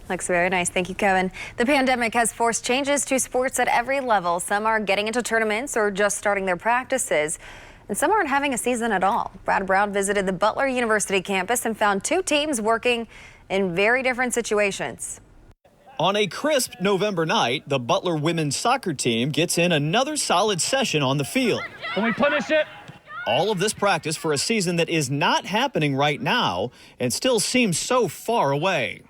Looks very nice. Thank you, Kevin. The pandemic has forced changes to sports at every level. Some are getting into tournaments or just starting their practices, and some aren't having a season at all. Brad Brown visited the Butler University campus and found two teams working in very different situations. On a crisp November night, the Butler women's soccer team gets in another solid session on the field. Can we punish it? All of this practice for a season that is not happening right now and still seems so far away.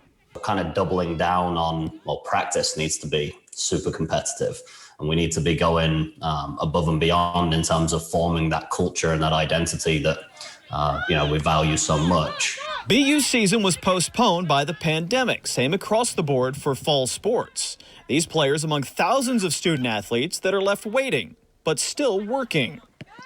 Kind of doubling down on, well, practice needs to be super competitive, and we need to be going above and beyond in terms of forming that culture and that identity that we value so much. BU's season was postponed by the pandemic, same across the board for fall sports. These players among thousands of student athletes that are left waiting, but still working.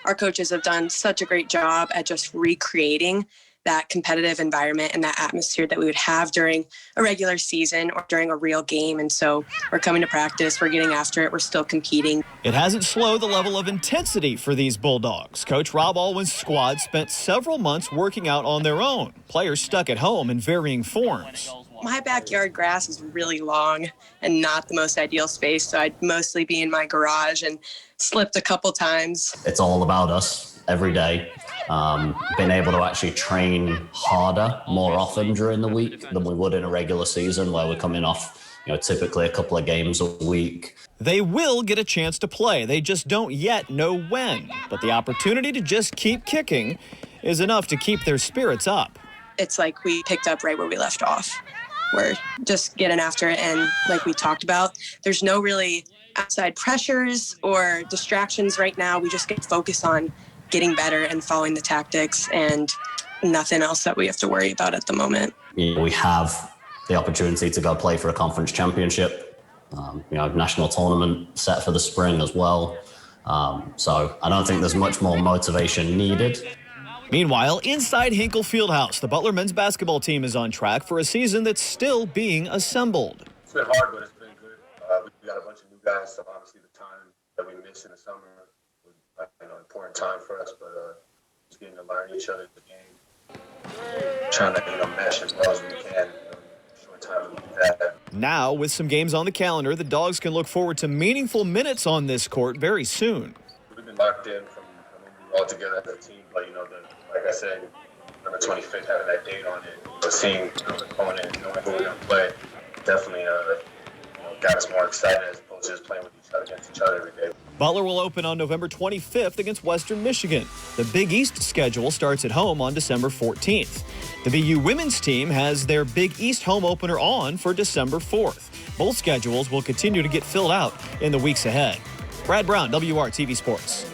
Our coaches have done such a great job at just recreating that competitive environment and that atmosphere that we would have during a regular season or during a real game. And so we're coming to practice, we're getting after it, we're still competing. It hasn't slowed the level of intensity for these Bulldogs. Coach Rob Alwyn's squad spent several months working out on their own. Players stuck at home in varying forms. My backyard grass is really long and not the most ideal space, so I'd mostly be in my garage and slipped a couple times. It's all about us every day. Being able to actually train harder more often during the week than we would in a regular season where we're coming off, typically a couple of games a week. They will get a chance to play. They just don't yet know when. But the opportunity to just keep kicking is enough to keep their spirits up. It's like we picked up right where we left off. We're just getting after it, and like we talked about, there's no really outside pressures or distractions right now. We just get focused on getting better and following the tactics, and nothing else that we have to worry about at the moment. We have the opportunity to go play for a conference championship, national tournament set for the spring as well. So I don't think there's much more motivation needed. Meanwhile, inside Hinkle Fieldhouse, the Butler men's basketball team is on track for a season that's still being assembled. It's been hard, but it's been good. We got a bunch of new guys, so obviously the time that we missed in the summer was an important time for us, but just getting to learn each other's game, trying to mesh as well as we can. Short time to do that. Now, with some games on the calendar, the Dogs can look forward to meaningful minutes on this court very soon. We've been locked in from when we were all together as a team, but like I said, November 25th having that date on it, seeing the opponent, knowing who we're going to play, definitely got us more excited as opposed to just playing with each other against each other every day. Butler will open on November 25th against Western Michigan. The Big East schedule starts at home on December 14th. The BU women's team has their Big East home opener on for December 4th. Both schedules will continue to get filled out in the weeks ahead. Brad Brown, WRTV Sports.